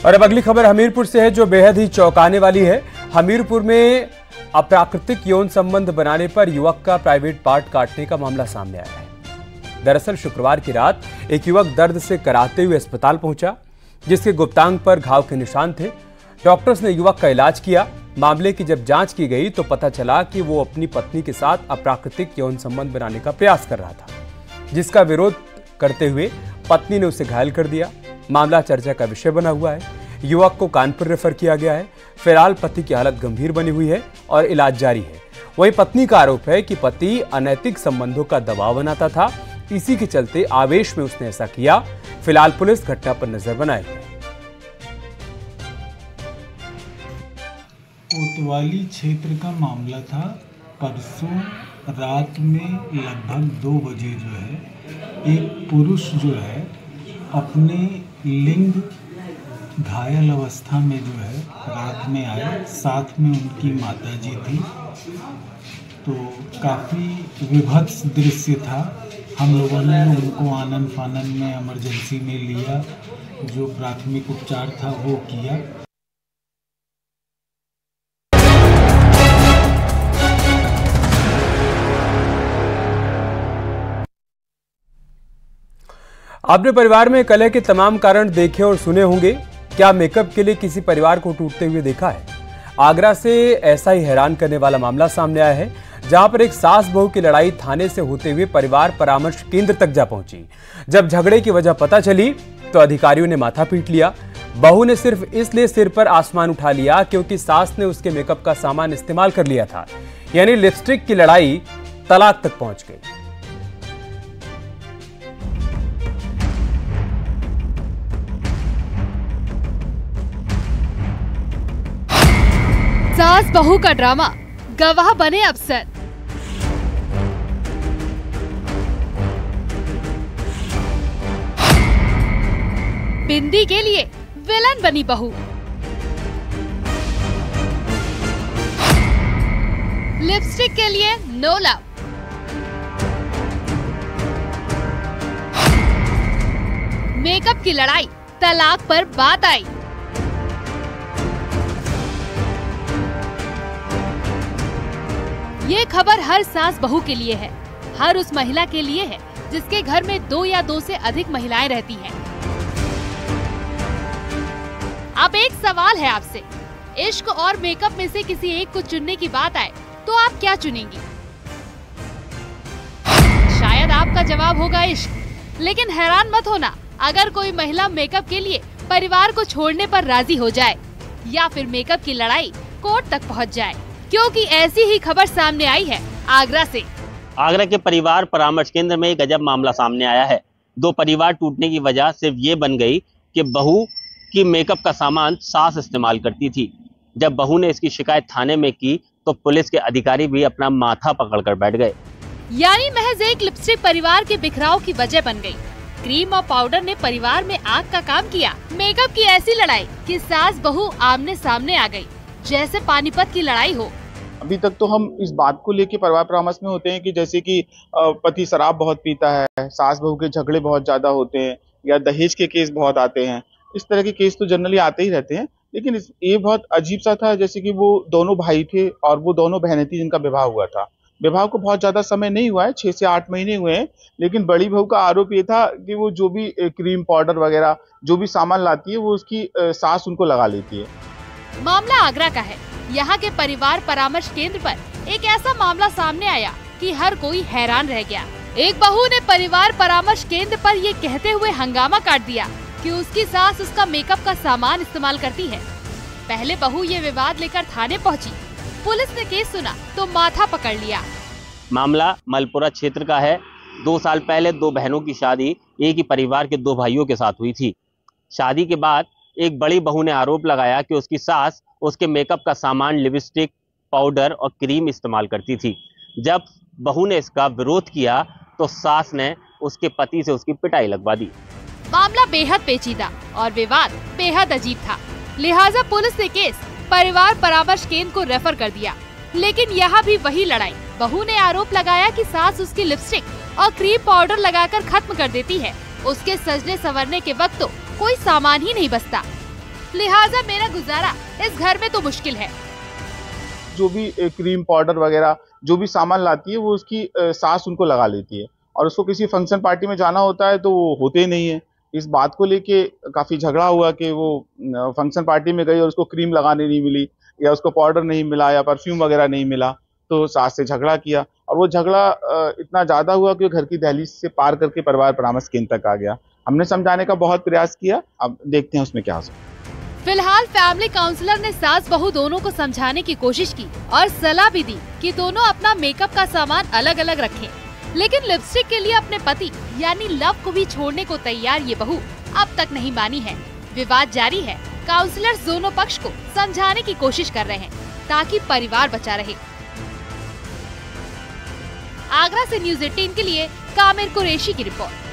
और अब अगली खबर हमीरपुर से है, जो बेहद ही चौंकाने वाली है। हमीरपुर में अप्राकृतिक यौन संबंध बनाने पर युवक का प्राइवेट पार्ट काटने का मामला सामने आया है। दरअसल शुक्रवार की रात एक युवक दर्द से कराहते हुए अस्पताल पहुंचा, जिसके गुप्तांग पर घाव के निशान थे। डॉक्टर्स ने युवक का इलाज किया। मामले की जब जांच की गई तो पता चला कि वो अपनी पत्नी के साथ अप्राकृतिक यौन संबंध बनाने का प्रयास कर रहा था, जिसका विरोध करते हुए पत्नी ने उसे घायल कर दिया। मामला चर्चा का विषय बना हुआ है। युवक को कानपुर रेफर किया गया है। फिलहाल पति की हालत गंभीर बनी हुई है और इलाज जारी है। वहीं पत्नी का आरोप है कि पति अनैतिक संबंधों का दबाव बनाता था, इसी के चलते आवेश में उसने ऐसा किया। फिलहाल पुलिस घटना पर नजर बनाए हुए है। कोतवाली क्षेत्र का मामला था। परसों रात में लगभग 2 बजे जो है एक पुरुष जो है अपने लिंग घायल अवस्था में जो है रात में आए, साथ में उनकी माताजी थी। तो काफ़ी विभत्स दृश्य था। हम लोगों ने उनको आनन फानन में इमरजेंसी में लिया, जो प्राथमिक उपचार था वो किया। आपने परिवार में कलह के तमाम कारण देखे और सुने होंगे। क्या मेकअप के लिए किसी परिवार को टूटते हुए देखा है? आगरा से ऐसा ही हैरान करने वाला मामला सामने आया है, जहां पर एक सास बहू की लड़ाई थाने से होते हुए परिवार परामर्श केंद्र तक जा पहुंची। जब झगड़े की वजह पता चली तो अधिकारियों ने माथा पीट लिया। बहू ने सिर्फ इसलिए सिर पर आसमान उठा लिया क्योंकि सास ने उसके मेकअप का सामान इस्तेमाल कर लिया था, यानी लिपस्टिक की लड़ाई तलाक तक पहुंच गई। सास बहू का ड्रामा, गवाह बने अफसर। बिंदी के लिए विलन बनी बहू। लिपस्टिक के लिए नो लव। मेकअप की लड़ाई, तलाक पर बात आई। ये खबर हर सास बहू के लिए है, हर उस महिला के लिए है जिसके घर में 2 या 2 से अधिक महिलाएं रहती हैं। अब एक सवाल है आपसे, इश्क और मेकअप में से किसी एक को चुनने की बात आए तो आप क्या चुनेंगी? शायद आपका जवाब होगा इश्क, लेकिन हैरान मत होना अगर कोई महिला मेकअप के लिए परिवार को छोड़ने पर राजी हो जाए या फिर मेकअप की लड़ाई कोर्ट तक पहुंच जाए, क्योंकि ऐसी ही खबर सामने आई है आगरा से। आगरा के परिवार परामर्श केंद्र में एक गजब मामला सामने आया है। 2 परिवार टूटने की वजह सिर्फ ये बन गई कि बहू की मेकअप का सामान सास इस्तेमाल करती थी। जब बहू ने इसकी शिकायत थाने में की तो पुलिस के अधिकारी भी अपना माथा पकड़कर बैठ गए। यानी महज एक लिपस्टिक परिवार के बिखराव की वजह बन गई। क्रीम और पाउडर ने परिवार में आग का काम किया। मेकअप की ऐसी लड़ाई कि सास बहू आमने सामने आ गई, जैसे पानीपत की लड़ाई हो। अभी तक तो हम इस बात को लेके परिवार परामर्श में होते हैं कि जैसे कि पति शराब बहुत पीता है, सास बहू के झगड़े बहुत ज्यादा होते हैं, या दहेज के केस बहुत आते हैं। इस तरह के केस तो जनरली आते ही रहते हैं, लेकिन ये बहुत अजीब सा था। जैसे कि वो दोनों भाई थे और वो दोनों बहनें थी जिनका विवाह हुआ था। विवाह को बहुत ज्यादा समय नहीं हुआ है, 6 से 8 महीने हुए हैं, लेकिन बड़ी बहू का आरोप ये था कि वो जो भी क्रीम पाउडर वगैरह जो भी सामान लाती है वो उसकी सास उनको लगा लेती है। मामला आगरा का है। यहाँ के परिवार परामर्श केंद्र पर एक ऐसा मामला सामने आया कि हर कोई हैरान रह गया। एक बहू ने परिवार परामर्श केंद्र पर ये कहते हुए हंगामा काट दिया कि उसकी सास उसका मेकअप का सामान इस्तेमाल करती है। पहले बहू ये विवाद लेकर थाने पहुंची। पुलिस ने केस सुना तो माथा पकड़ लिया। मामला मलपुरा क्षेत्र का है। 2 साल पहले 2 बहनों की शादी एक ही परिवार के 2 भाइयों के साथ हुई थी। शादी के बाद एक बड़ी बहू ने आरोप लगाया कि उसकी सास उसके मेकअप का सामान, लिपस्टिक, पाउडर और क्रीम इस्तेमाल करती थी। जब बहू ने इसका विरोध किया तो सास ने उसके पति से उसकी पिटाई लगवा दी। मामला बेहद पेचीदा और विवाद बेहद अजीब था, लिहाजा पुलिस ने केस परिवार परामर्श केंद्र को रेफर कर दिया। लेकिन यहाँ भी वही लड़ाई। बहू ने आरोप लगाया कि सास उसकी लिपस्टिक और क्रीम पाउडर लगाकर खत्म कर देती है। उसके सजने संवरने के वक्त तो कोई सामान ही नहीं बचता। लिहाजा मेरा गुजारा इस घर में तो मुश्किल है। जो भी क्रीम पाउडर वगैरह जो भी सामान लाती है वो उसकी सास उनको लगा लेती है, और उसको किसी फंक्शन पार्टी में जाना होता है तो वो होते ही नहीं है। इस बात को लेके काफी झगड़ा हुआ कि वो फंक्शन पार्टी में गई और उसको क्रीम लगाने नहीं मिली, या उसको पाउडर नहीं मिला, या परफ्यूम वगैरह नहीं मिला, तो सास से झगड़ा किया, और वो झगड़ा इतना ज्यादा हुआ कि घर की दहलीज से पार करके परिवार परामर्श केंद्र तक आ गया। हमने समझाने का बहुत प्रयास किया, अब देखते हैं उसमें क्या हो सकता है। फिलहाल फैमिली काउंसलर ने सास बहू दोनों को समझाने की कोशिश की और सलाह भी दी कि दोनों अपना मेकअप का सामान अलग अलग रखें, लेकिन लिपस्टिक के लिए अपने पति यानी लव को भी छोड़ने को तैयार ये बहू अब तक नहीं मानी है। विवाद जारी है। काउंसलर्स दोनों पक्ष को समझाने की कोशिश कर रहे हैं ताकि परिवार बचा रहे। आगरा से न्यूज़ 18 के लिए कामिर कुरैशी की रिपोर्ट।